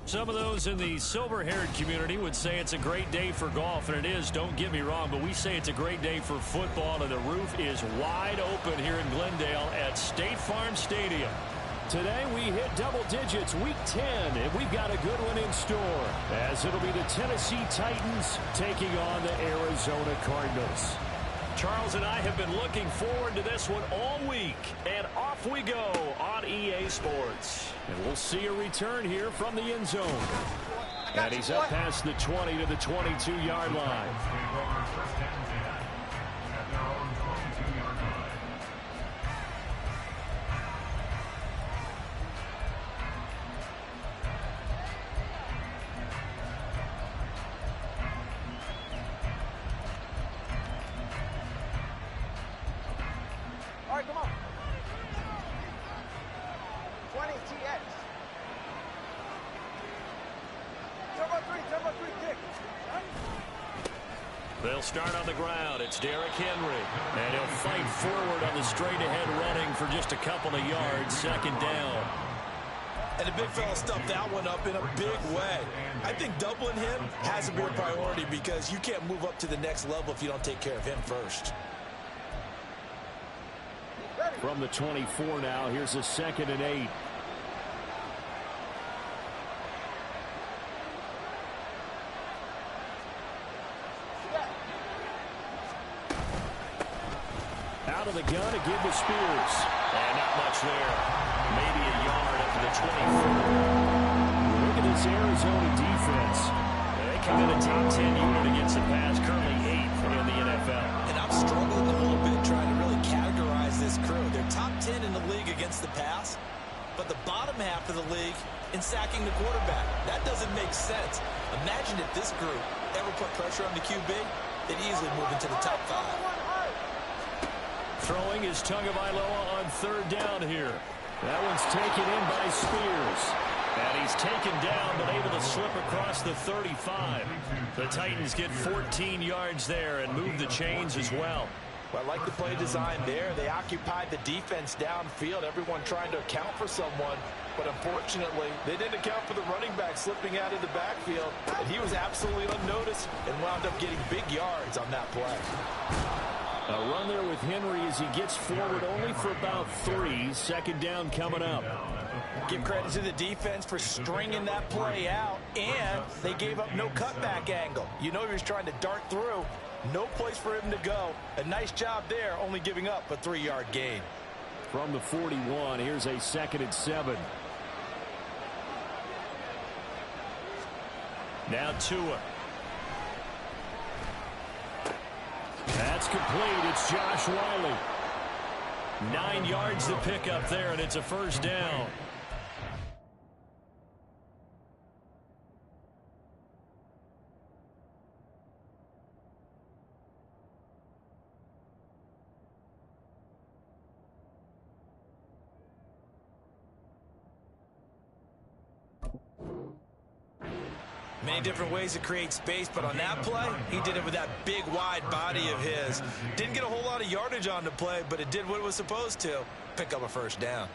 Some of those in the silver-haired community would say it's a great day for golf, and it is, don't get me wrong, but we say it's a great day for football, and the roof is wide open here in Glendale at State Farm Stadium. Today we hit double digits, week 10, and we've got a good one in store, as it'll be the Tennessee Titans taking on the Arizona Cardinals. Charles and I have been looking forward to this one all week, and off we go on EA Sports. And we'll see a return here from the end zone. And he's up past the 20 to the 22-yard line. They'll start on the ground. It's Derrick Henry. And he'll fight forward on the straight-ahead running for just a couple of yards. Second down. And the big fella stuffed that one up in a big way. I think doubling him has to be a priority because you can't move up to the next level if you don't take care of him first. From the 24 now, here's a 2nd and 8. Out of the gun to give to Spears. And not much there. Maybe a yard up to the 24. Look at this Arizona defense. They come in a top 10 unit against the pass, currently 8th in the NFL. And I'm struggling a little bit trying to really categorize this crew. They're top 10 in the league against the pass, but the bottom half of the league in sacking the quarterback. That doesn't make sense. Imagine if this group ever put pressure on the QB, they'd easily move into the top 5. Throwing is Tagovailoa on 3rd down here. That one's taken in by Spears. And he's taken down, but able to slip across the 35. The Titans get 14 yards there and move the chains as well. Well, I like the play design there. They occupied the defense downfield, everyone trying to account for someone. But unfortunately, they didn't account for the running back slipping out of the backfield. And he was absolutely unnoticed and wound up getting big yards on that play. A run there with Henry as he gets forward only for about 3. 2nd down coming up. Give credit to the defense for stringing that play out, and they gave up no cutback angle. You know he was trying to dart through. No place for him to go. A nice job there, only giving up a 3-yard gain. From the 41, here's a 2nd and 7. Now Tua. That's complete. It's Josh Wiley. 9 yards to pick up there, and it's a 1st down. Many different ways to create space, but on that play, he did it with that big, wide body of his. Didn't get a whole lot of yardage on the play, but it did what it was supposed to. Pick up a 1st down.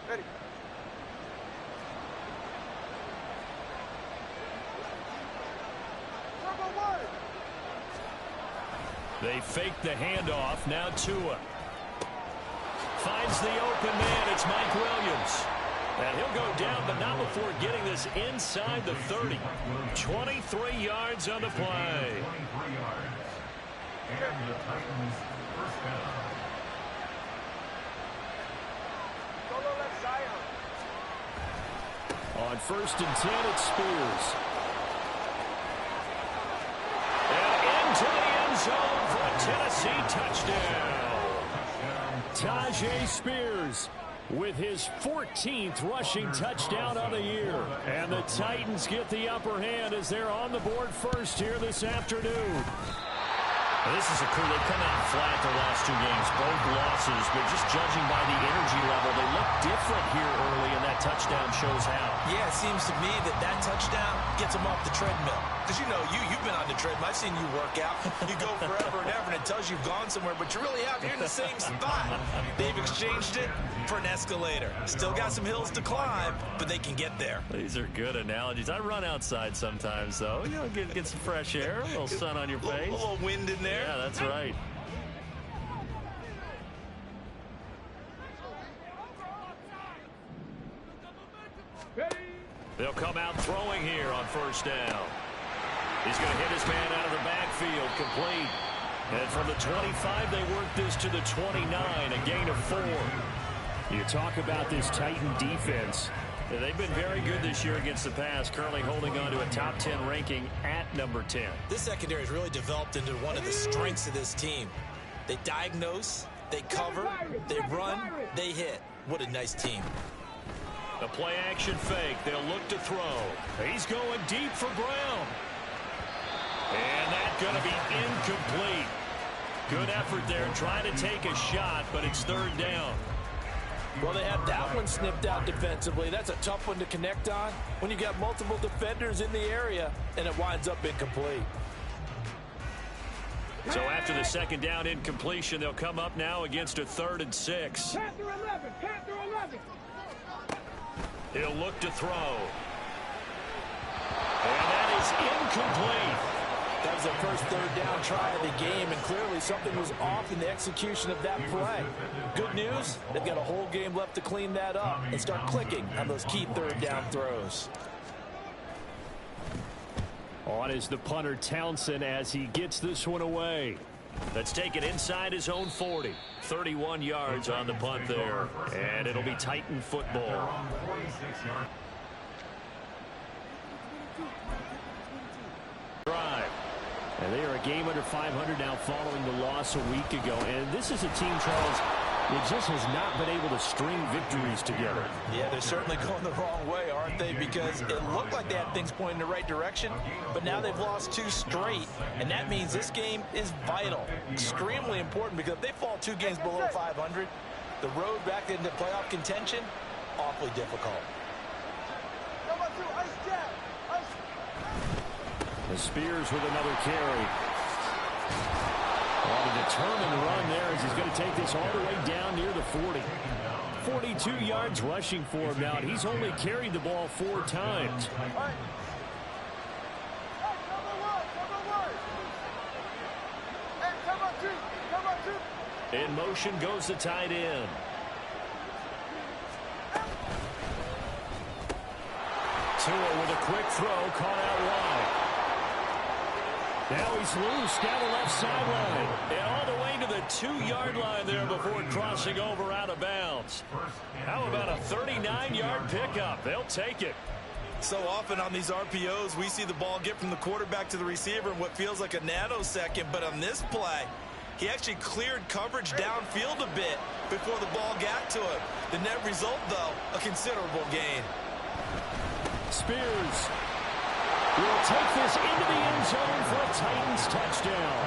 Ready. They fake the handoff. Now Tua. Finds the open man. It's Mike Williams. And he'll go down, but not before getting this inside the 30. 23 yards on the play. And the Titans 1st down. On 1st and 10, it's Spears. And into the end zone for a Tennessee touchdown. Tajay Spears with his 14th rushing touchdown of the year. And the Titans get the upper hand as they're on the board first here this afternoon. This is a crew. They've come out flat their last 2 games, both losses, but just judging by the energy level, they look different here early, and that touchdown shows how. Yeah, it seems to me that touchdown gets them off the treadmill. Because, you know, you've been on the treadmill. I've seen you work out. You go forever and ever, and it tells you've gone somewhere, but you really have. You're in the same spot. They've exchanged it for an escalator. Still got some hills to climb, but they can get there. These are good analogies. I run outside sometimes, though. You know, get some fresh air, a little sun on your face. A little wind in there. Yeah, that's right. They'll come out throwing here on first down. He's going to hit his man out of the backfield, complete. And from the 25, they work this to the 29, a gain of 4. You talk about this Titan defense. Yeah, they've been very good this year against the pass, currently holding on to a top 10 ranking at number 10. This secondary has really developed into one of the strengths of this team. They diagnose, they cover, they run, they hit. What a nice team. The play action fake. They'll look to throw. He's going deep for Brown. And that's going to be incomplete. Good effort there trying to take a shot, but it's third down. Well, they have that one snipped out defensively. That's a tough one to connect on when you got multiple defenders in the area, and it winds up incomplete. So after the second down incompletion, they'll come up now against a 3rd and 6. Panther 11, Panther 11. He'll look to throw. And that is incomplete. That was their first third down try of the game, and clearly something was off in the execution of that play. Good news, they've got a whole game left to clean that up and start clicking on those key third down throws. On is the punter Townsend as he gets this one away. Let's take it inside his own 40. 31 yards on the punt there. And it'll be Titan football. Drive. And they are a game under 500 now following the loss a week ago. And this is a team, Charles, that just has not been able to string victories together. Yeah, they're certainly going the wrong way, aren't they? Because it looked like they had things pointing in the right direction, but now they've lost 2 straight, and that means this game is vital, extremely important, because if they fall 2 games below 500, the road back into playoff contention, awfully difficult. The Spears with another carry. On a determined run there as he's going to take this all the way down near the 40. 42 yards rushing for him now. He's only carried the ball 4 times. In motion goes the tight end. Tua with a quick throw, caught out wide. Now he's loose down the left sideline. And all the way to the 2-yard line there before crossing over out of bounds. How about a 39-yard pickup? They'll take it. So often on these RPOs, we see the ball get from the quarterback to the receiver in what feels like a nanosecond. But on this play, he actually cleared coverage downfield a bit before the ball got to him. The net result, though, a considerable gain. Spears will take this into the end zone for a Titans touchdown.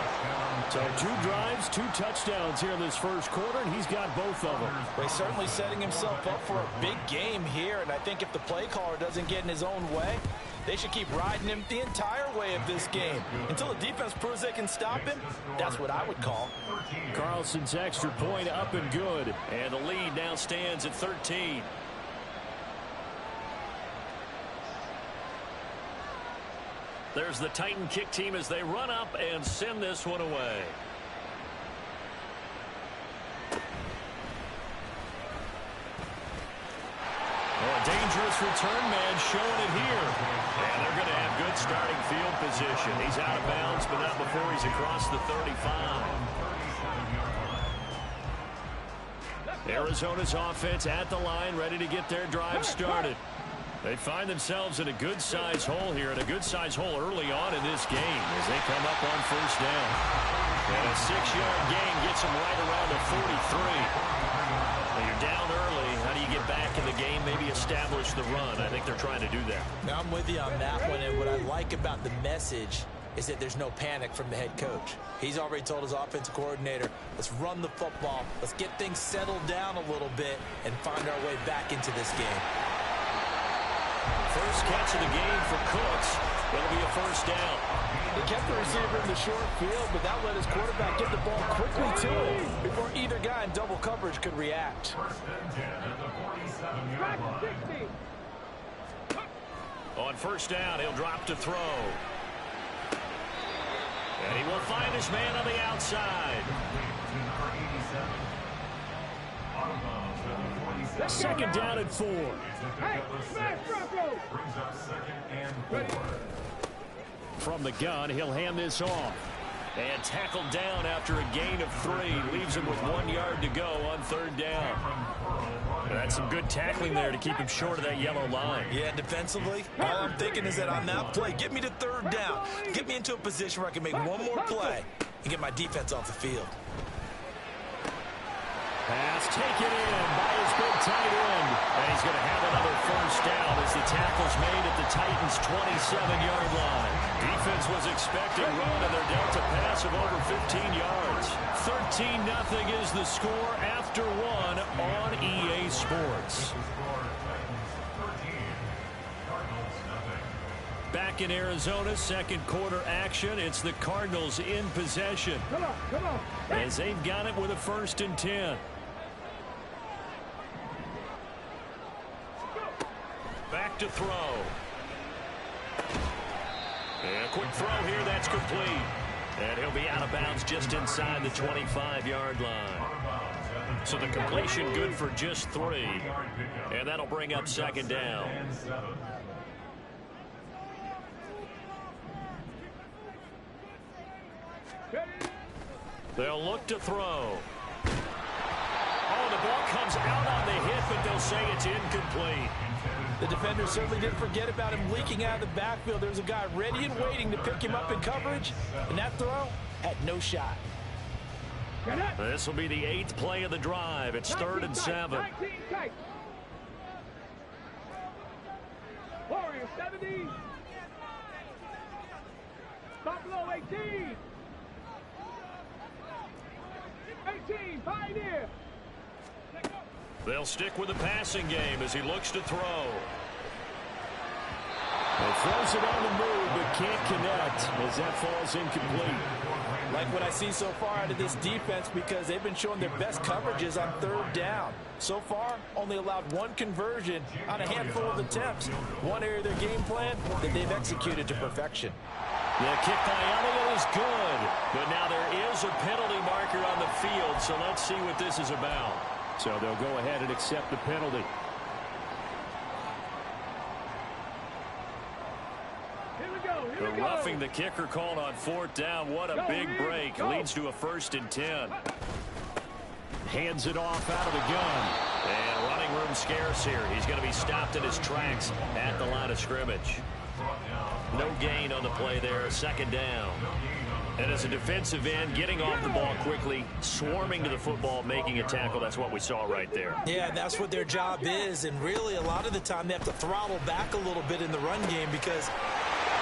So 2 drives, 2 touchdowns here in this first quarter, and he's got both of them. He's certainly setting himself up for a big game here, and I think if the play caller doesn't get in his own way, they should keep riding him the entire way of this game. Until the defense proves they can stop him, that's what I would call. Carlson's extra point up and good. And the lead now stands at 13. There's the Titan kick team as they run up and send this one away. A dangerous return man showing it here. And they're going to have good starting field position. He's out of bounds, but not before he's across the 35. Arizona's offense at the line, ready to get their drive started. They find themselves in a good-sized hole here, and a good-sized hole early on in this game as they come up on first down. And a 6-yard gain gets them right around the 43. Now you're down early. How do you get back in the game, maybe establish the run? I think they're trying to do that. Now I'm with you on that one, and what I like about the message is that there's no panic from the head coach. He's already told his offensive coordinator, let's run the football, let's get things settled down a little bit and find our way back into this game. First catch of the game for Cooks. It'll be a first down. He kept the receiver in the short field, but that let his quarterback get the ball quickly to him before either guy in double coverage could react. First and 10 at the 47-yard line. On first down, he'll drop to throw. And he will find his man on the outside. Second down and 4. Hey, smash Bronco! Brings up second and 4. From the gun, he'll hand this off. And tackled down after a gain of 3. Leaves him with 1 yard to go on third down. That's some good tackling there to keep him short of that yellow line. Yeah, defensively, all I'm thinking is that on that play, get me to third down. Get me into a position where I can make one more play and get my defense off the field. Pass taken in by his big tight end. And he's going to have another first down as the tackle's made at the Titans' 27-yard line. Defense was expecting run, and they're dealt a pass of over 15 yards. 13-0 is the score after 1 on EA Sports. Back in Arizona, second quarter action. It's the Cardinals in possession. Come on. As they've got it with a first and 10. Back to throw. And a quick throw here, that's complete. And he'll be out of bounds just inside the 25-yard line. So the completion good for just 3. And that'll bring up second down. They'll look to throw. Oh, the ball comes out on the hit, but they'll say it's incomplete. The defender certainly didn't forget about him leaking out of the backfield. There was a guy ready and waiting to pick him up in coverage, and that throw had no shot. This will be the 8th play of the drive. It's 3rd and 7. 19 tight. Warriors 70. Buffalo 18. 18, Pioneer. They'll stick with the passing game as he looks to throw. He throws it on the move, but can't connect as that falls incomplete. Like what I see so far out of this defense, because they've been showing their best coverages on third down. So far, only allowed 1 conversion on a handful of attempts. One area of their game plan that they've executed to perfection. The kick by Elliott is good, but now there is a penalty marker on the field, so let's see what this is about. So they'll go ahead and accept the penalty. The roughing the kicker called on 4th down. What a big break. Leads to a 1st and 10. Hands it off out of the gun. And running room scarce here. He's going to be stopped in his tracks at the line of scrimmage. No gain on the play there. 2nd down. And as a defensive end, getting off the ball quickly, swarming to the football, making a tackle. That's what we saw right there. Yeah, that's what their job is. And really, a lot of the time, they have to throttle back a little bit in the run game because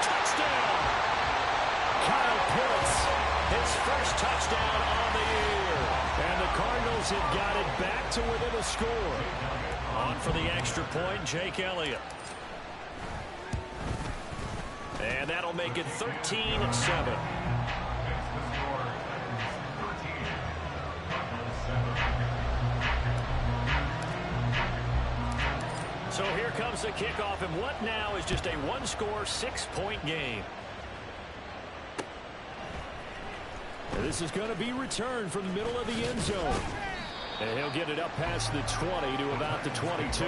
touchdown! Kyle Pitts, his first touchdown on the year. And the Cardinals have got it back to within a score. On for the extra point, Jake Elliott. And that'll make it 13-7. So here comes the kickoff, and what now is just a 1-score, 6-point game. This is going to be returned from the middle of the end zone. And he'll get it up past the 20 to about the 22.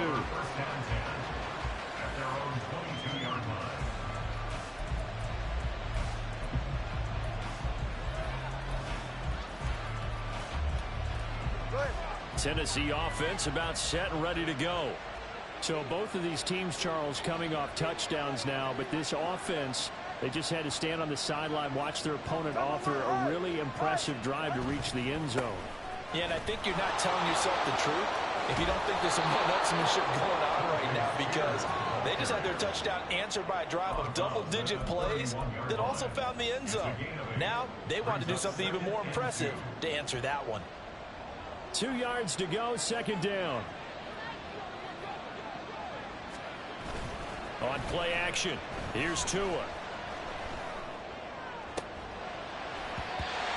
Tennessee offense about set and ready to go. So both of these teams, Charles, coming off touchdowns now, but this offense, they just had to stand on the sideline, watch their opponent author a really impressive drive to reach the end zone. Yeah, and I think you're not telling yourself the truth if you don't think there's some one-upsmanship going on right now, because They just had their touchdown answered by a drive of double-digit plays that also found the end zone. Now they want to do something even more impressive to answer that one. 2 yards to go, second down. On play action, here's Tua.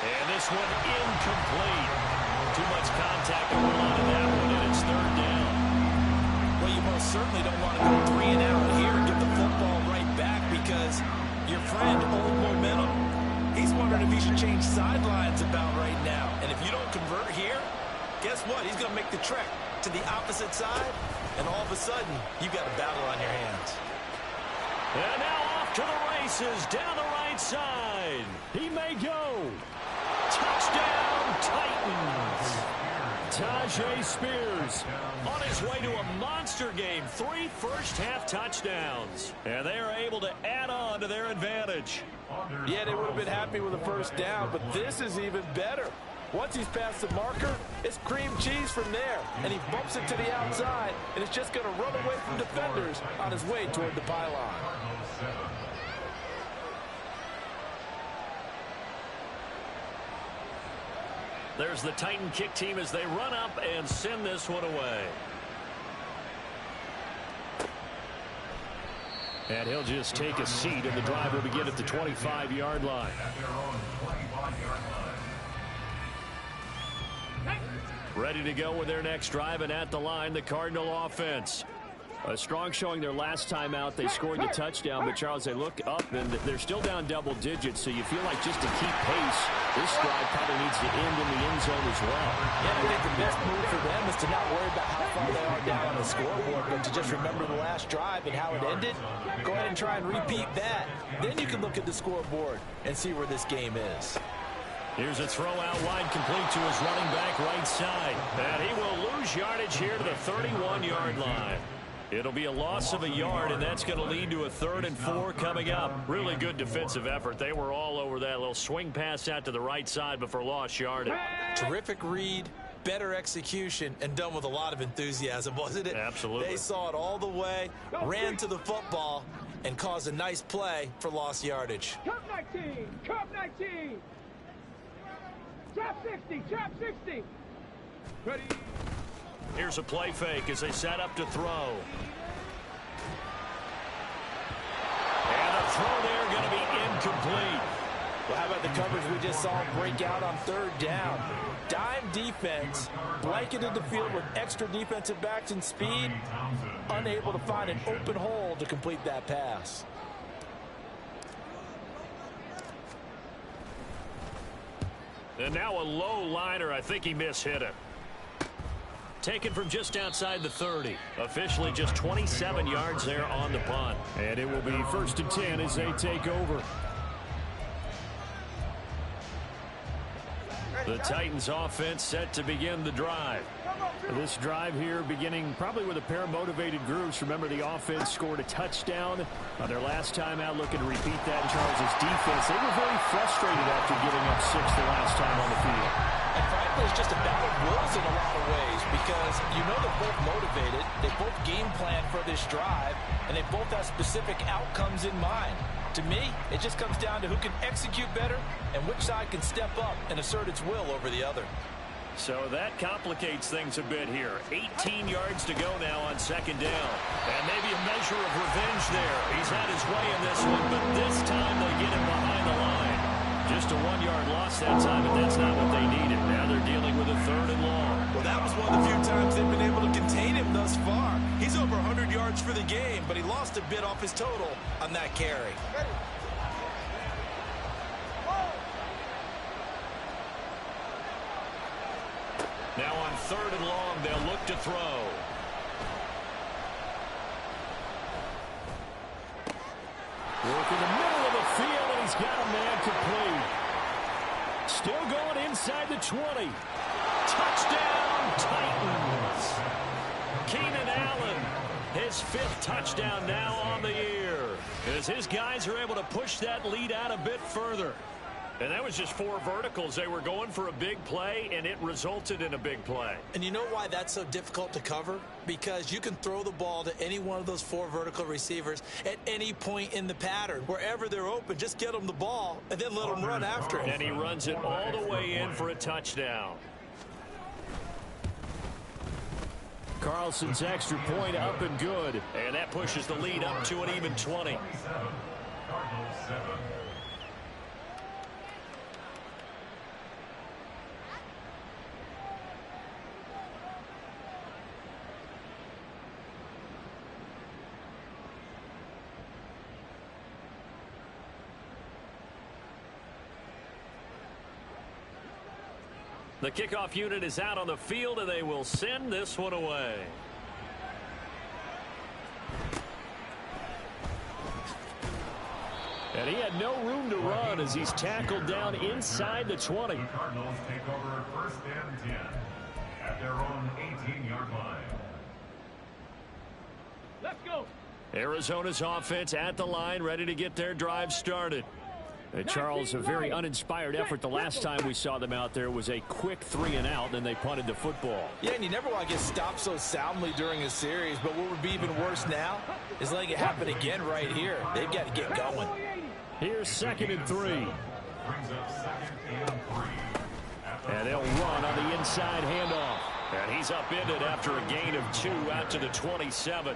And this one incomplete. Too much contact going on in that one, and it's third down. Well, you most certainly don't want to go 3 and out here and get the football right back because your friend owed momentum. He's wondering if he should change sidelines about right now. And if you don't convert here, guess what? He's going to make the trek to the opposite side, and all of a sudden, you've got a battle on your hands. And now off to the races, down the right side. He may go. Touchdown, Titans. Tajay Spears on his way to a monster game. 3 first-half touchdowns. And they are able to add on to their advantage. Yeah, they would have been happy with a first down, but this is even better. Once he's past the marker, it's cream cheese from there. And he bumps it to the outside, and it's just going to run away from defenders on his way toward the pylon. There's the Titan kick team as they run up and send this one away. And he'll just take a seat, and the drive will begin at the 25-yard line. Ready to go with their next drive, and at the line, the Cardinal offense. A strong showing their last time out. They scored the touchdown, but Charles, they look up, and they're still down double digits, so you feel like just to keep pace, this drive probably needs to end in the end zone as well. Yeah, I think the best move for them is to not worry about how far they are down on the scoreboard, but to just remember the last drive and how it ended. Go ahead and try and repeat that. Then you can look at the scoreboard and see where this game is. Here's a throw out wide, complete to his running back right side. And he will lose yardage here to the 31-yard line. It'll be a loss of a yard, and that's going to lead to a 3rd and 4 coming up. Really good defensive effort. They were all over that little swing pass out to the right side before lost yardage. Terrific read, better execution, and done with a lot of enthusiasm, wasn't it? Absolutely. They saw it all the way, ran to the football, and caused a nice play for lost yardage. Cup 19, Cup 19. Trap 60, Trap 60. Ready. Here's a play fake as they set up to throw. And a throw there going to be incomplete. Well, how about the coverage we just saw break out on 3rd down? Dime defense, blanketed the field with extra defensive backs and speed, unable to find an open hole to complete that pass. And now a low liner. I think he mishit it. Taken from just outside the 30. Officially just 27 yards there on the punt. And it will be 1st and 10 as they take over. The Titans offense set to begin the drive. This drive here beginning probably with a pair of motivated groups. Remember, the offense scored a touchdown on their last time out, looking to repeat that in Charles' defense. They were very frustrated after giving up 6 the last time on the field. And frankly, it's just a battle of wills in a lot of ways because you know they're both motivated, they both game plan for this drive, and they both have specific outcomes in mind. To me, it just comes down to who can execute better and which side can step up and assert its will over the other. So that complicates things a bit here. 18 yards to go now on 2nd down. And maybe a measure of revenge there. He's had his way in this one, but this time they get him behind the line. Just a 1-yard loss that time, but that's not what they needed. Now they're dealing with a 3rd and long. Well, that was one of the few times they've been able to contain him thus far. He's over 100 yards for the game, but he lost a bit off his total on that carry. Now on 3rd and long, they'll look to throw. Work in the middle of the field, and he's got a man complete. Still going inside the 20. Touchdown, Titans. Keenan Allen, his 5th touchdown now on the year, as his guys are able to push that lead out a bit further. And that was just 4 verticals. They were going for a big play, and it resulted in a big play. And you know why that's so difficult to cover? Because you can throw the ball to any one of those 4 vertical receivers at any point in the pattern. Wherever they're open, just get them the ball and then let them run after it. And he runs it all the way in for a touchdown. Carlson's extra point up and good. And that pushes the lead up to an even 20. Cardinals 7. The kickoff unit is out on the field, and they will send this one away. And he had no room to run as he's tackled down inside the 20. The Cardinals take over 1st and 10 at their own 18-yard line. Let's go. Arizona's offense at the line, ready to get their drive started. Charles, a very uninspired effort the last time we saw them out there was a quick 3-and-out, and then they punted the football. Yeah, and you never want to get stopped so soundly during a series, but what would be even worse now is letting it happen again right here. They've got to get going. Here's 2nd and 3. Brings up 2nd and 3. And they'll run on the inside handoff. And he's upended after a gain of 2 out to the 27.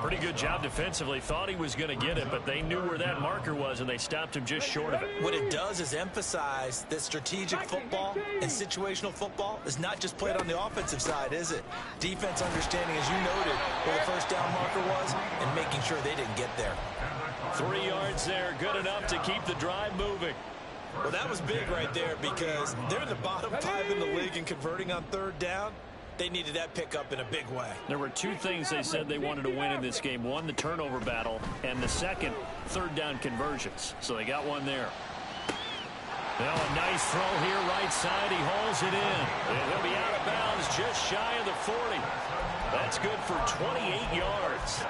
Pretty good job defensively. Thought he was going to get it, but they knew where that marker was, and they stopped him just short of it. What it does is emphasize that strategic football and situational football is not just played on the offensive side, is it? Defense understanding, as you noted, where the 1st down marker was and making sure they didn't get there. 3 yards there, good enough to keep the drive moving. Well, that was big right there because they're in the bottom 5 in the league and converting on 3rd down. They needed that pickup in a big way. There were 2 things they said they wanted to win in this game. One, the turnover battle, and the second, 3rd down conversions. So they got one there. Now a nice throw here, right side. He hauls it in. And he'll be out of bounds just shy of the 40. That's good for 28 yards.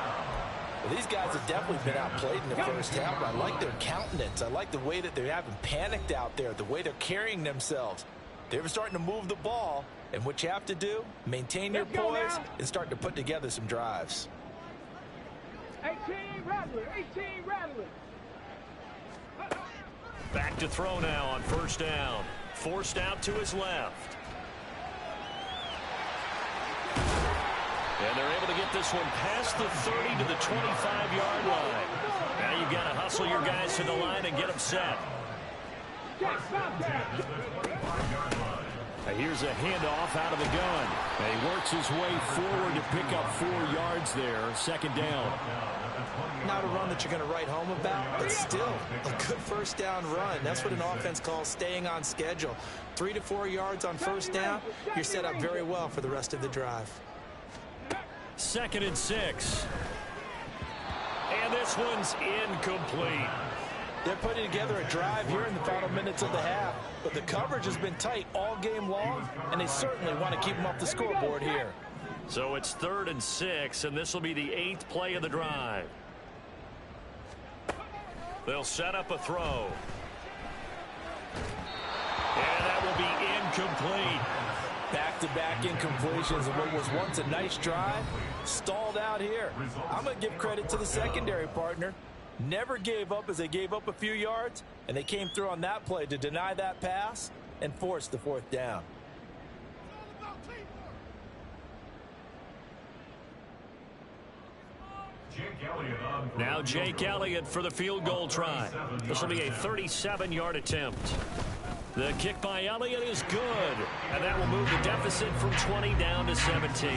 Well, these guys have definitely been outplayed in the 1st half, but I like their countenance. I like the way that they haven't panicked out there, the way they're carrying themselves. They're starting to move the ball, and what you have to do, maintain your poise and start to put together some drives. 18 Rattler, 18 Rattler. Back to throw now on 1st down. Forced out to his left. And they're able to get this one past the 30 to the 25-yard line. Now you've got to hustle your guys to the line and get them set. Now here's a handoff out of the gun. And he works his way forward to pick up 4 yards there. 2nd down. Not a run that you're going to write home about, but still a good 1st down run. That's what an offense calls staying on schedule. 3 to 4 yards on 1st down, you're set up very well for the rest of the drive. 2nd and 6. And this one's incomplete. They're putting together a drive here in the final minutes of the half, but the coverage has been tight all game long, and they certainly want to keep them off the scoreboard here. So it's 3rd and 6, and this will be the 8th play of the drive. They'll set up a throw. And that will be incomplete. Back-to-back incompletions of what was once a nice drive, stalled out here. I'm going to give credit to the secondary partner. Never gave up as they gave up a few yards, and they came through on that play to deny that pass and force the 4th down. Now Jake Elliott for the field goal try. This will be a 37-yard attempt. The kick by Elliott is good, and that will move the deficit from 20 down to 17.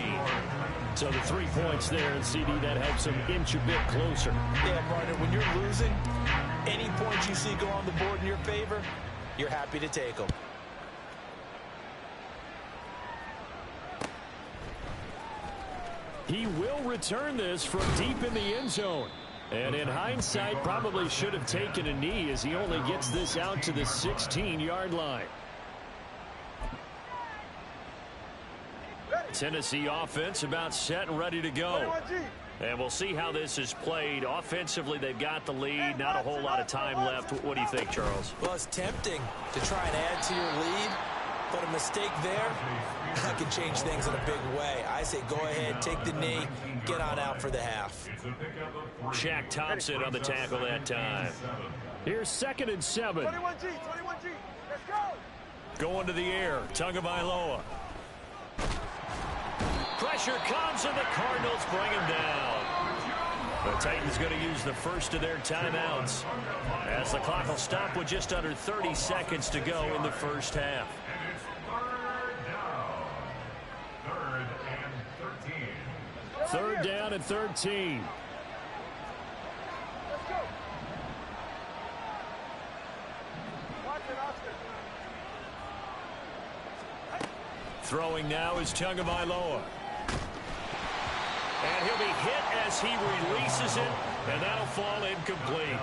So the 3 points there, and CD, that helps them inch a bit closer. Yeah, partner, when you're losing, any points you see go on the board in your favor, you're happy to take them. He will return this from deep in the end zone. And in hindsight, probably should have taken a knee as he only gets this out to the 16-yard line. Tennessee offense about set and ready to go. And we'll see how this is played. Offensively, they've got the lead. Not a whole lot of time left. What do you think, Charles? Well, it's tempting to try and add to your lead, but a mistake there can change things in a big way. I say go ahead, take the knee, get on out for the half. Shaq Thompson on the tackle that time. Here's 2nd and 7. 21G, 21G. Let's go. Going to the air. Tagovailoa. Pressure comes, and the Cardinals bring him down. The Titans going to use the first of their timeouts as the clock will stop with just under 30 seconds to go in the first half. Third down and 13. Let's go. Watch it, Oscar. Throwing now is Tagovailoa. And he'll be hit as he releases it, and that'll fall incomplete.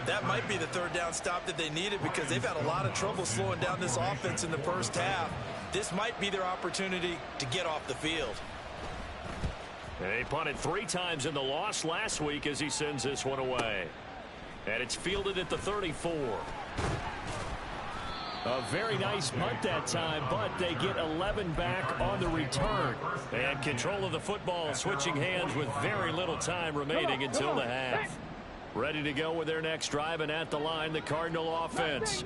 That might be the third down stop that they needed because they've had a lot of trouble slowing down this offense in the first half. This might be their opportunity to get off the field. They punted 3 times in the loss last week as he sends this one away. And it's fielded at the 34. A very nice punt that time, but they get 11 back on the return. And control of the football switching hands with very little time remaining until the half. Ready to go with their next drive, and at the line, the Cardinal offense.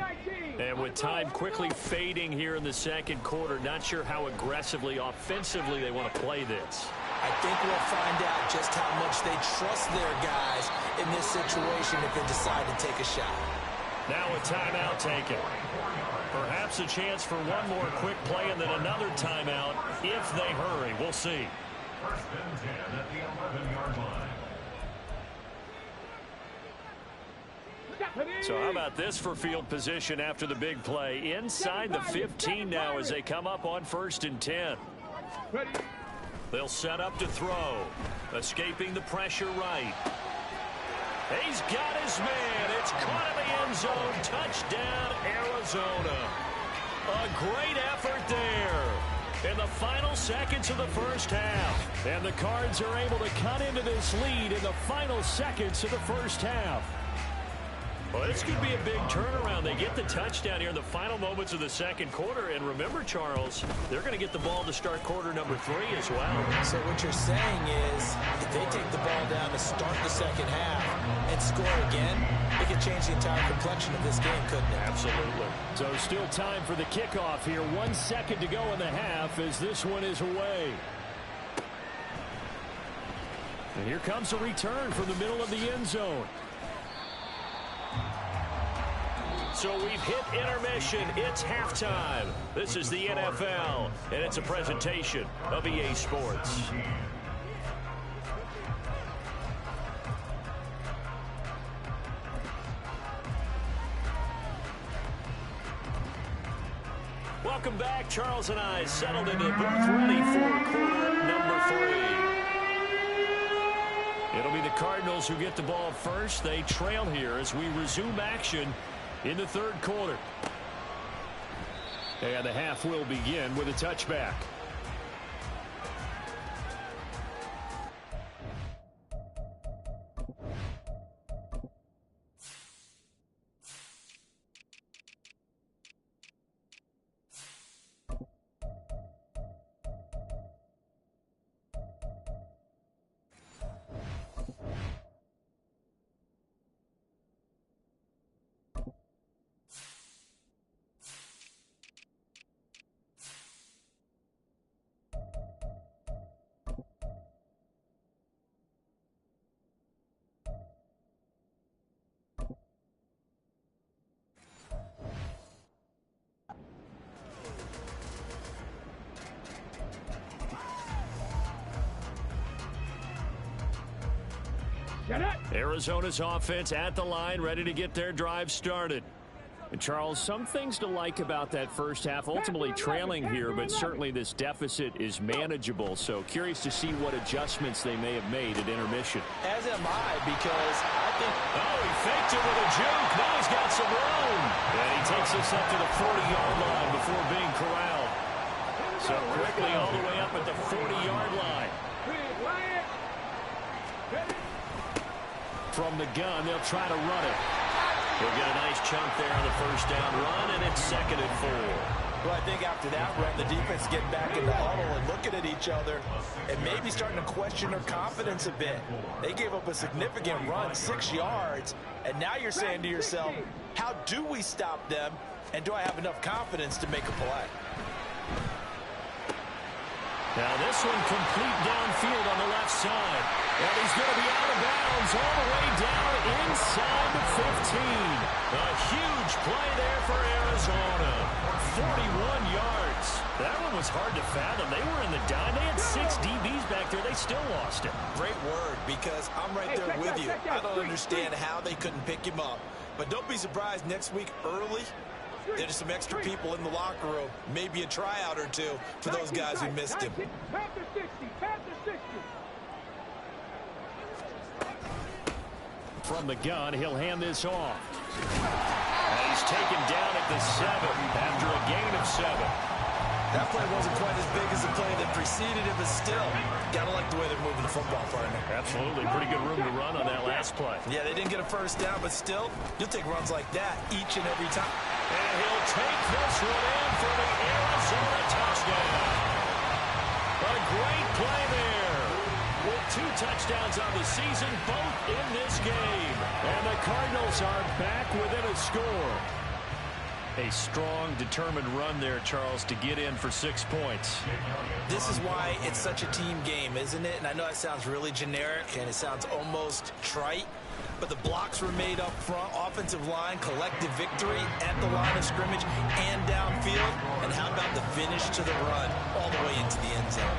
And with time quickly fading here in the second quarter, not sure how aggressively, offensively they want to play this. I think we'll find out just how much they trust their guys in this situation if they decide to take a shot. Now a timeout taken. Perhaps a chance for one more quick play and then another timeout if they hurry. We'll see. First and 10 at the 11-yard line. So how about this for field position after the big play? Inside the 15 now as they come up on 1st and 10. Ready. They'll set up to throw. Escaping the pressure right. He's got his man. It's caught in the end zone. Touchdown, Arizona. A great effort there in the final seconds of the first half. And the Cards are able to cut into this lead in the final seconds of the first half. Well, this could be a big turnaround. They get the touchdown here in the final moments of the second quarter. And remember, Charles, they're going to get the ball to start quarter number 3 as well. So what you're saying is if they take the ball down to start the second half and score again, it could change the entire complexion of this game, couldn't it? Absolutely. So still time for the kickoff here. 1 second to go in the half as this one is away. And here comes a return from the middle of the end zone. So we've hit intermission. It's halftime. This is the NFL, and it's a presentation of EA Sports. Welcome back. Charles and I settled into the booth ready for quarter number 3. It'll be the Cardinals who get the ball first. They trail here as we resume action in the third quarter. And the half will begin with a touchback. Arizona's offense at the line, ready to get their drive started. And Charles, some things to like about that first half. Ultimately trailing here, but certainly this deficit is manageable. So curious to see what adjustments they may have made at intermission. As am I, because I think... Oh, he faked it with a juke. Now he's got some room. And he takes this up to the 40-yard line before being corralled. So quickly all the way up at the 40-yard line. From the gun, they'll try to run it. He'll get a nice chunk there on the first down run, and it's 2nd and 4. Well, I think after that run, the defense getting back in the huddle and looking at each other and maybe starting to question their confidence a bit. They gave up a significant run, 6 yards, and now you're saying to yourself, how do we stop them, and do I have enough confidence to make a play? Now this one complete downfield on the left side. And he's going to be out of bounds all the way down inside the 15. A huge play there for Arizona. 41 yards. That one was hard to fathom. They were in the dime. They had 6 DBs back there. They still lost it. Great word, because I'm right there with you. I don't understand how they couldn't pick him up. But don't be surprised next week early, there's some extra people in the locker room. Maybe a tryout or two for those guys who missed him. From the gun, he'll hand this off. And he's taken down at the 7 after a gain of 7. That play wasn't quite as big as the play that preceded it, but still, gotta like the way they're moving the football, partner. Absolutely. Pretty good room to run on that last play. Yeah, they didn't get a first down, but still, you'll take runs like that each and every time. And he'll take this one in for the Arizona touchdown. A great play there. With 2 touchdowns on the season, both in this game. And the Cardinals are back within a score. A strong, determined run there, Charles, to get in for 6 points. This is why it's such a team game, isn't it? And I know that sounds really generic, and it sounds almost trite, but the blocks were made up front, offensive line, collective victory at the line of scrimmage and downfield. And how about the finish to the run all the way into the end zone?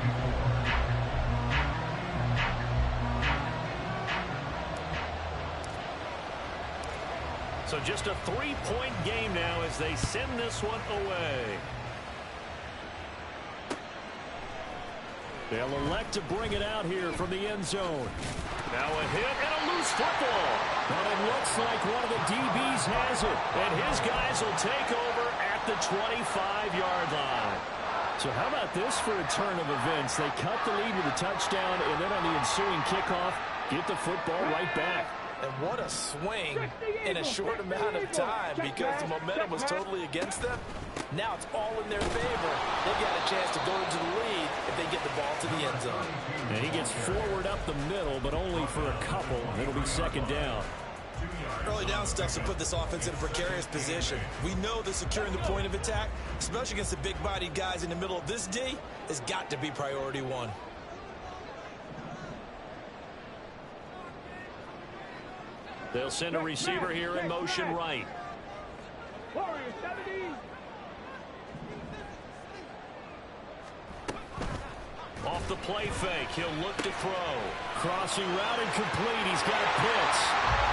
So just a 3-point game now as they send this one away. They'll elect to bring it out here from the end zone. Now a hit and a loose football. But it looks like one of the DBs has it. And his guys will take over at the 25-yard line. So how about this for a turn of events? They cut the lead with a touchdown, and then on the ensuing kickoff, get the football right back. And what a swing in a short amount of time, because the momentum was totally against them. Now it's all in their favor. They've got a chance to go into the lead if they get the ball to the end zone. And he gets forward up the middle, but only for a couple. It'll be 2nd down. Early down stuff to put this offense in a precarious position. We know that securing the point of attack, especially against the big-bodied guys in the middle of this D, has got to be priority 1. They'll send a receiver here in motion right. Off the play fake, he'll look to throw. Crossing route incomplete. He's got Pitts.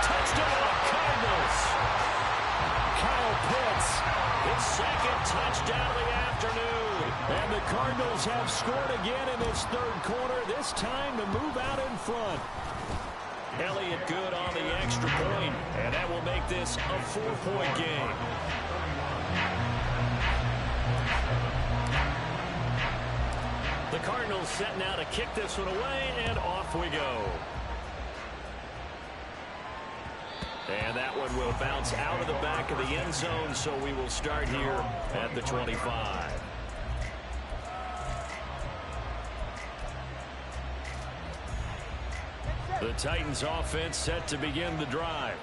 Touchdown, Cardinals. Kyle Pitts, his 2nd touchdown of the afternoon. And the Cardinals have scored again in this 3rd quarter, this time to move out in front. Elliott good on the extra point, and that will make this a 4-point game. The Cardinals set now to kick this one away, and off we go. And that one will bounce out of the back of the end zone, so we will start here at the 25. The Titans offense set to begin the drive.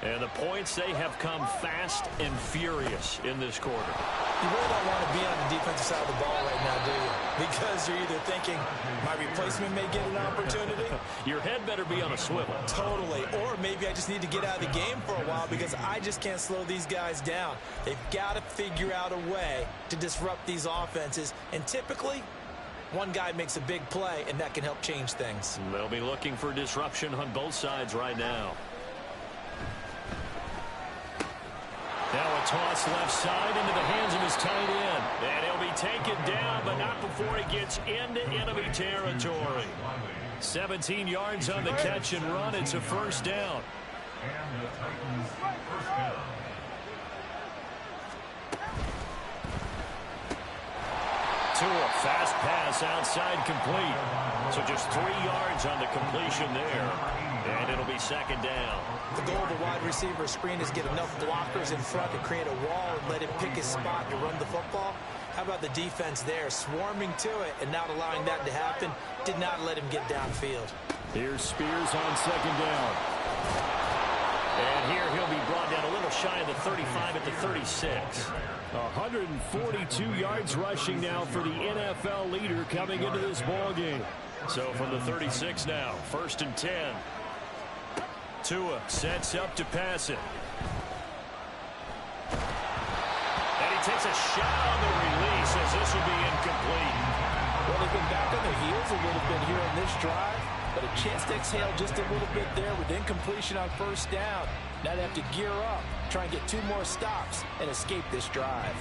And the points, they have come fast and furious in this quarter. You really don't want to be on the defensive side of the ball right now, do you? Because you're either thinking, my replacement may get an opportunity. Your head better be on a swivel. Totally. Or maybe I just need to get out of the game for a while because I just can't slow these guys down. They've got to figure out a way to disrupt these offenses. And typically, one guy makes a big play, and that can help change things. They'll be looking for disruption on both sides right now. Now a toss left side into the hands of his tight end. And he'll be taken down, but not before he gets into enemy territory. 17 yards on the catch and run. It's a 1st down. And the Titans first down. Tua, fast pass outside complete. So just 3 yards on the completion there. And it'll be second down. The goal of a wide receiver screen is get enough blockers in front to create a wall and let him pick his spot to run the football. How about the defense there, swarming to it and not allowing that to happen? Did not let him get downfield. Here's Spears on second down. And here he'll be brought down a little shy of the 35 at the 36. 142 yards rushing now for the NFL leader coming into this ball game. So from the 36 now, 1st and 10. Tua sets up to pass it. And he takes a shot on the release as this will be incomplete. Well, they've been back on their heels a little bit here on this drive, but a chance to exhale just a little bit there with incompletion on 1st down. Now they have to gear up, try and get 2 more stops and escape this drive.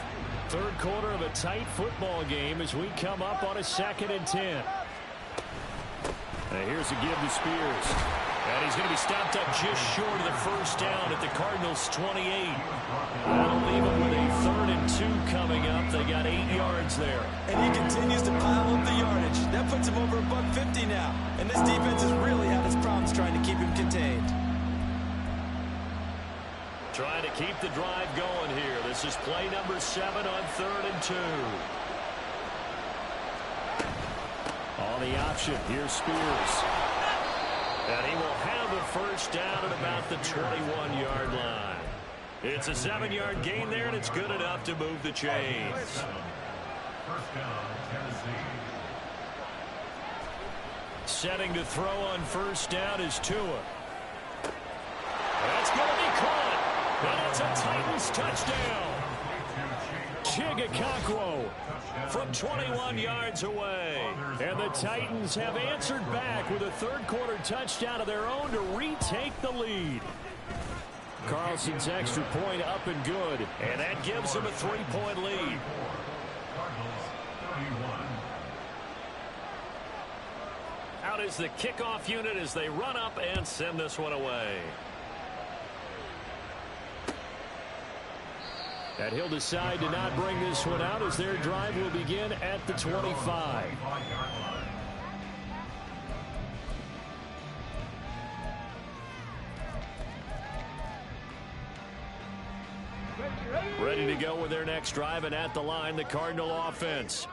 Third quarter of a tight football game as we come up on a 2nd and 10. And here's a give to Spears. And he's going to be stopped up just short of the 1st down at the Cardinals' 28. That'll leave them with a 3rd and 2 coming up. They got 8 yards there. And he continues to pile up the yardage. That puts him over $150 now. And this defense has really had its problems trying to keep him contained. Trying to keep the drive going here. This is play number 7 on 3rd and 2. On the option, here's Spears. And he will have the 1st down at about the 21-yard line. It's a 7-yard gain there, and it's good enough to move the chains. 1st down, Tennessee. Setting to throw on 1st down is Tua. That's going to be caught. And it's a Titans touchdown. Chigakakwo from 21 yards away. And the Titans have answered back with a 3rd quarter touchdown of their own to retake the lead. Carlson's extra point up and good. And that gives them a 3-point lead. Cardinals 31. Out is the kickoff unit as they run up and send this one away. And he'll decide to not bring this one out as their drive will begin at the 25. Ready to go with their next drive, and at the line, the Cardinal offense.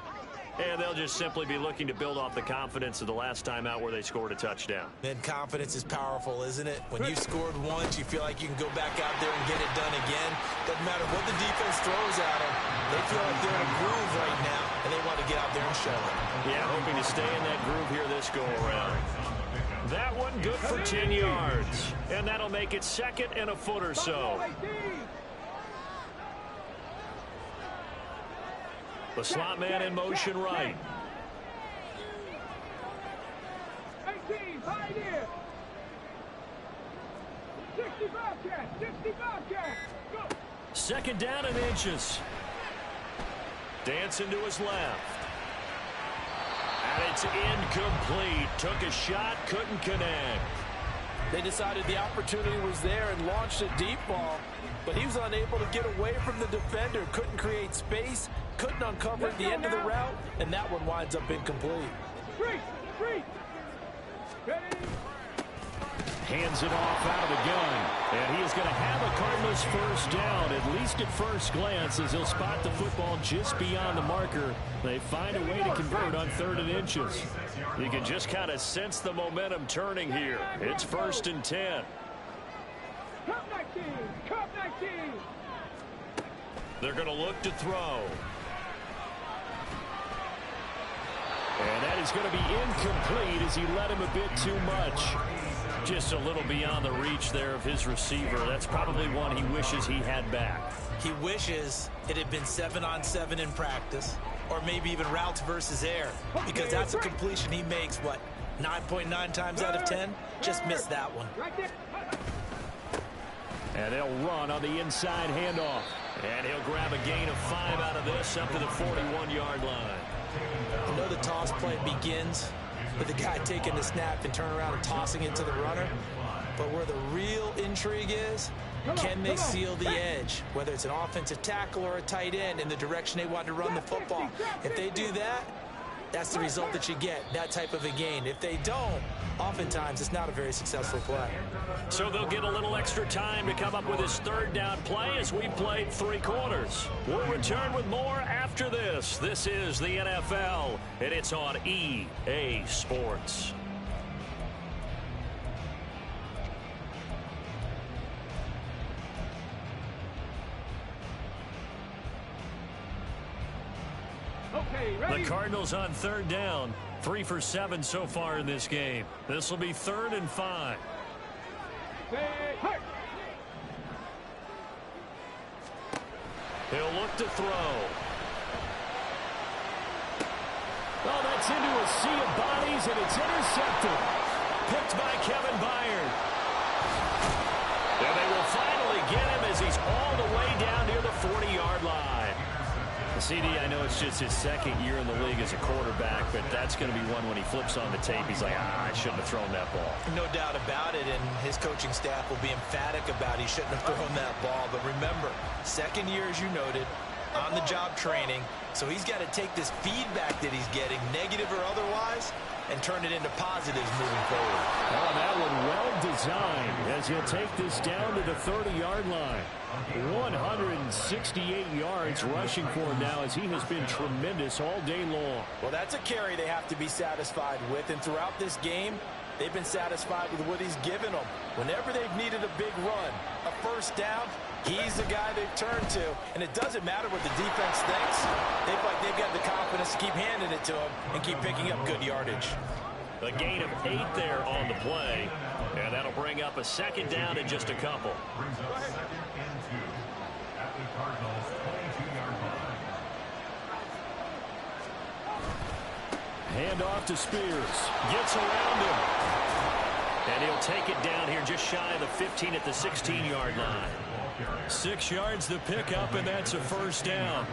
And they'll just simply be looking to build off the confidence of the last time out where they scored a touchdown. And confidence is powerful, isn't it? When you scored once, you feel like you can go back out there and get it done again. Doesn't matter what the defense throws at them. They feel like they're in a groove right now, and they want to get out there and show it. Yeah, hoping to stay in that groove here this go-around. That one good for 10 yards. And that'll make it 2nd and a foot or so. The slot man in motion right. 18, hide here. 60 Bobcat, 60 Bobcat. Go. 2nd down and inches. Dancing to his left. And it's incomplete. Took a shot, couldn't connect. They decided the opportunity was there and launched a deep ball, but he was unable to get away from the defender. Couldn't create space, couldn't uncover the end of the route, and that one winds up incomplete. Free. Ready. Hands it off out of the gun. And he is going to have a Cardinals 1st down, at least at first glance, as he'll spot the football just beyond the marker. They find a way to convert on 3rd and inches. You can just kind of sense the momentum turning here. It's 1st and 10. Cup 19. Cup 19. They're going to look to throw. And that is going to be incomplete as he led him a bit too much. Just a little beyond the reach there of his receiver. That's probably one he wishes he had back. He wishes it had been 7-on-7 in practice, or maybe even routes versus air, because that's a completion he makes, what, 9.9 times out of 10? Just missed that one. Right there. And they'll run on the inside handoff. And he'll grab a gain of 5 out of this up to the 41-yard line. I know the toss play begins with the guy taking the snap and turn around and tossing it to the runner. But where the real intrigue is, can they seal the edge, whether it's an offensive tackle or a tight end, in the direction they want to run the football? If they do that, that's the result that you get, that type of a gain. If they don't, oftentimes it's not a very successful play. So they'll get a little extra time to come up with his third down play as we played 3 quarters. We'll return with more after this. This is the NFL, and it's on EA Sports. The Cardinals on third down. 3 for 7 so far in this game. This will be 3rd and 5. He'll look to throw. Oh, that's into a sea of bodies, and it's intercepted. Picked by Kevin Byard. And they will finally get him as he's all the way down near the 40-yard line. CD, I know it's just his 2nd year in the league as a quarterback, but that's going to be one when he flips on the tape. He's like, I shouldn't have thrown that ball. No doubt about it, and his coaching staff will be emphatic about he shouldn't have thrown that ball. But remember, 2nd year, as you noted, on-the-job training, so he's got to take this feedback that he's getting, negative or otherwise, and turn it into positives moving forward. Oh, that one well designed as he'll take this down to the 30-yard line. 168 yards rushing for him now as he has been tremendous all day long. Well, that's a carry they have to be satisfied with, and throughout this game, they've been satisfied with what he's given them. Whenever they've needed a big run, a first down, he's the guy they've turned to, and it doesn't matter what the defense thinks. They feel like they've got the confidence to keep handing it to him and keep picking up good yardage. A gain of 8 there on the play, and that'll bring up a 2nd down in just a couple. Brings up 2nd and 2 at the Cardinals' 22-yard line. Hand off to Spears. Gets around him. And he'll take it down here just shy of the 15 at the 16-yard line. 6 yards the pickup, and that's a first down.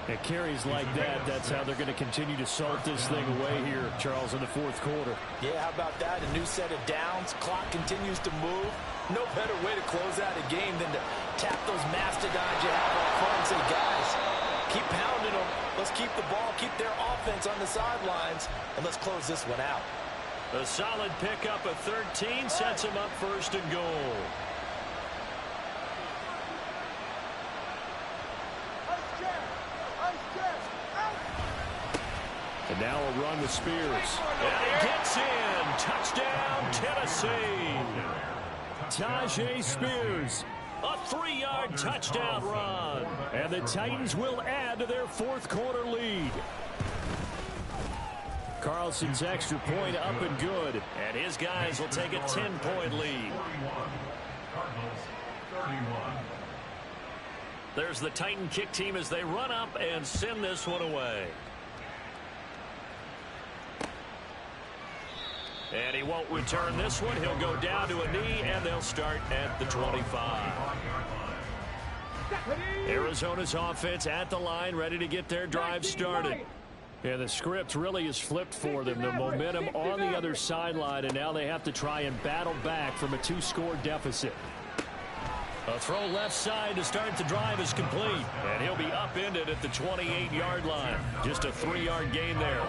It carries like that. That's how they're going to continue to salt this thing away here, Charles, in the 4th quarter. Yeah, how about that? A new set of downs. Clock continues to move. No better way to close out a game than to tap those mastodons you have up front and say, guys, keep pounding them. Let's keep the ball, keep their offense on the sidelines, and let's close this one out. A solid pickup of 13 sets him up 1st and goal. And now a run with Spears. And he gets in. Touchdown, Tennessee. Tajay Spears. A 3-yard touchdown run. And the Titans will add to their 4th quarter lead. Carlson's extra point up and good. And his guys will take a 10-point lead. Cardinals 31. There's the Titan kick team as they run up and send this one away. And he won't return this one. He'll go down to a knee, and they'll start at the 25. Arizona's offense at the line, ready to get their drive started. Yeah, the script really is flipped for them. The momentum on the other sideline, and now they have to try and battle back from a 2-score deficit. A throw left side to start the drive is complete. And he'll be upended at the 28-yard line. Just a 3-yard gain there.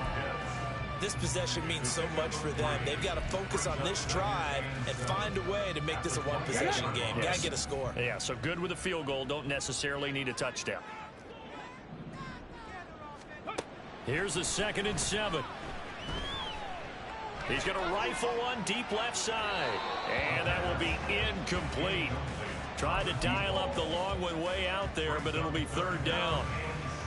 This possession means so much for them. They've got to focus on this drive and find a way to make this a one-possession game. Yes. Got to get a score. Yeah, so good with a field goal. Don't necessarily need a touchdown. Here's a 2nd and 7. He's going to rifle one deep left side. And that will be incomplete. Tried to dial up the long one way out there, but it'll be 3rd down.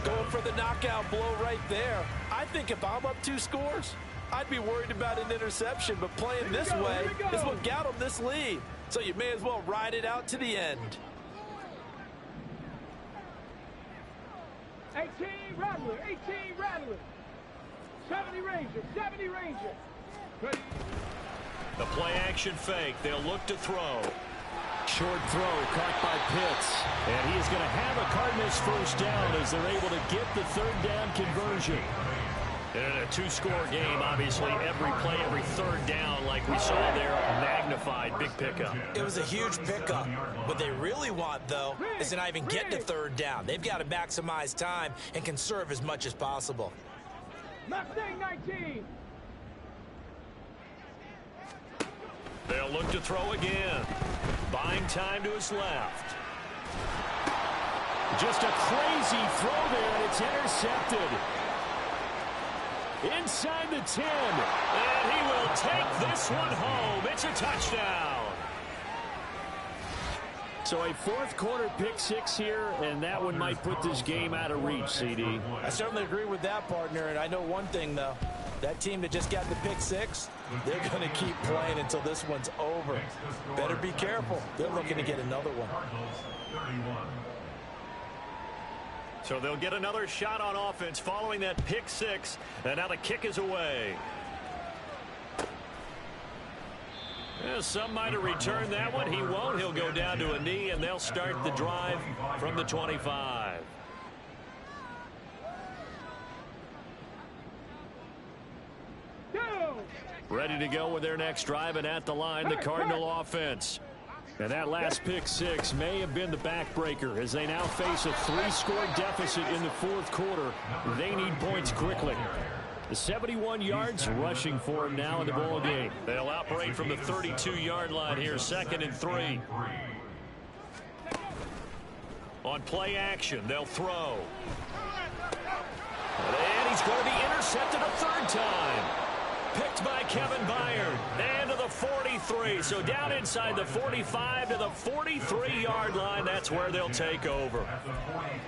Going for the knockout blow right there. I think if I'm up 2 scores, I'd be worried about an interception, but playing this way is what got them this lead. So you may as well ride it out to the end. 18 Rattler, 18 Rattler. 70 Ranger, 70 Ranger. Ready. The play action fake. They'll look to throw. Short throw caught by Pitts. And he is going to have a Cardinals first down as they're able to get the 3rd down conversion. In a two-score game, obviously, every play, every third down, like we saw there, magnified, big pickup. It was a huge pickup. What they really want, though, is to not even get to third down. They've got to maximize time and conserve as much as possible. Mustang 19. They'll look to throw again. Buying time to his left. Just a crazy throw there, and it's intercepted. Inside the 10. And he will take this one home. It's a touchdown. So a fourth quarter pick six here, and that one might put this game out of reach, CD. I certainly agree with that, partner, and I know one thing, though. That team that just got the pick six, they're going to keep playing until this one's over. Better be careful. They're looking to get another one. So they'll get another shot on offense following that pick six, and now the kick is away. Yeah, some might have returned that one. He won't. He'll go down to a knee, and they'll start the drive from the 25. Ready to go with their next drive, and at the line, the Cardinal offense. And that last pick six may have been the backbreaker as they now face a three-score deficit in the fourth quarter. They need points quickly. The 71 yards rushing for him now in the ball game. They'll operate from the 32-yard line here, 2nd and 3. On play action, they'll throw. And he's going to be intercepted a third time. Picked by Kevin Byard. And to the 43. So down inside the 45 to the 43-yard line. That's where they'll take over.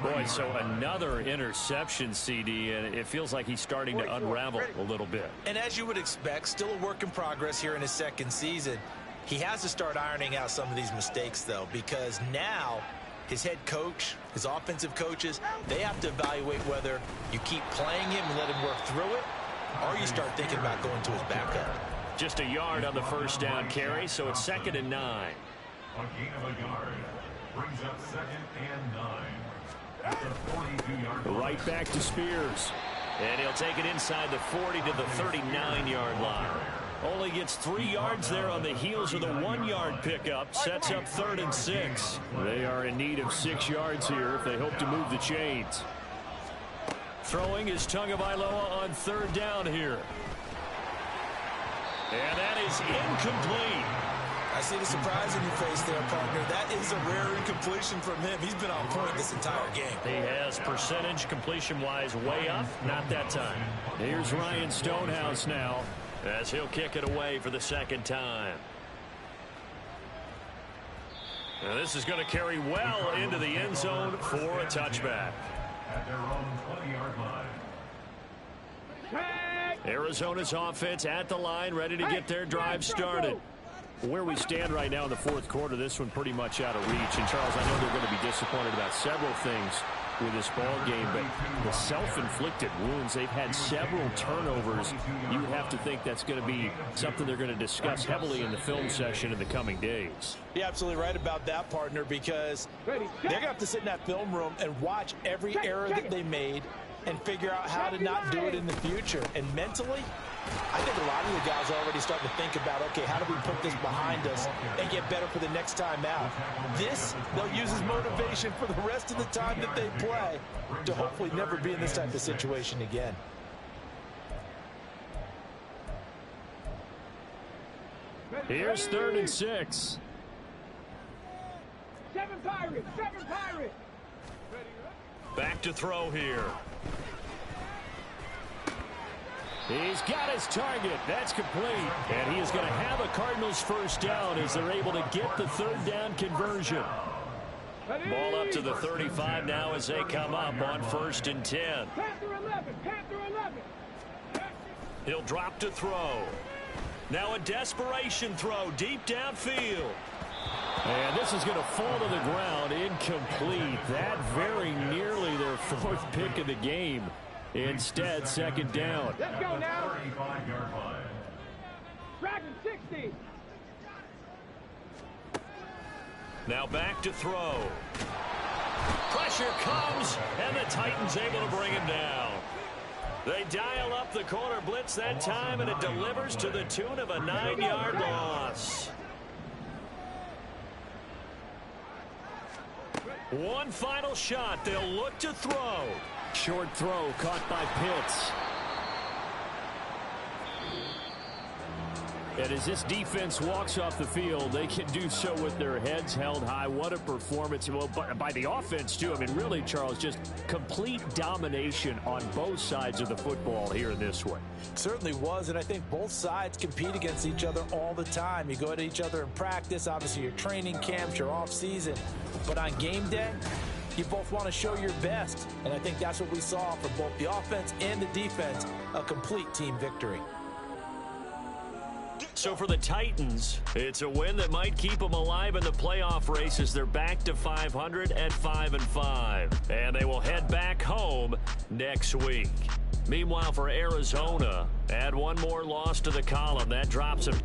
Boy, so another interception, CD, and it feels like he's starting to unravel a little bit. And as you would expect, still a work in progress here in his second season. He has to start ironing out some of these mistakes, though, because now his head coach, his offensive coaches, they have to evaluate whether you keep playing him and let him work through it, or you start thinking about going to his backup. Just a yard on the first down carry, so it's 2nd and 9. A gain of a yard brings up 2nd and 9 at the 42-yard line. Right back to Spears. And he'll take it inside the 40 to the 39-yard line. Only gets 3 yards there on the heels of the 1-yard pickup. Sets up 3rd and 6. They are in need of 6 yards here if they hope to move the chains. Throwing is Tagovailoa on 3rd down here. And that is incomplete. I see the surprise in your face there, partner. That is a rare incompletion from him. He's been on point this entire game. He has percentage completion-wise way up. Not that time. Here's Ryan Stonehouse now, as he'll kick it away for the 2nd time. Now this is going to carry well into the end zone for a touchback. At their own 20-yard line. Arizona's offense at the line, ready to get their drive started. Where we stand right now in the fourth quarter, this one pretty much out of reach. And, Charles, I know they're going to be disappointed about several things with this ball game, but the self-inflicted wounds, they've had several turnovers. You would have to think that's going to be something they're going to discuss heavily in the film session in the coming days. You're absolutely right about that, partner, because they're going to have to sit in that film room and watch every error that they made and figure out how to not do it in the future. And mentally, I think a lot of the guys are already starting to think about, okay, how do we put this behind us and get better for the next time out? This, they'll use as motivation for the rest of the time that they play to hopefully never be in this type of situation again. Here's 3rd and 6. 7 Pirates, 7 Pirates. Back to throw here. He's got his target. That's complete. And he is going to have a Cardinals first down as they're able to get the 3rd down conversion. Ball up to the 35 now as they come up on 1st and 10. Panther 11, Panther 11. He'll drop to throw. Now a desperation throw deep downfield. And this is going to fall to the ground. Incomplete. That very nearly their 4th pick of the game. Instead, 2nd down. Let's go now. 35-yard line. Dragon 60. Now back to throw. Pressure comes, and the Titans able to bring him down. They dial up the corner blitz that time, and it delivers to the tune of a 9-yard loss. One final shot. They'll look to throw. Short throw caught by Pitts. And as this defense walks off the field, they can do so with their heads held high. What a performance. Well, by the offense, too. I mean, really, Charles, just complete domination on both sides of the football here in this one. Certainly was, and I think both sides compete against each other all the time. You go at each other in practice, obviously your training camps, your off-season. But on game day, you both want to show your best. And I think that's what we saw from both the offense and the defense, a complete team victory. So for the Titans, it's a win that might keep them alive in the playoff race as they're back to 500 at 5-5. And they will head back home next week. Meanwhile, for Arizona, add one more loss to the column. That drops them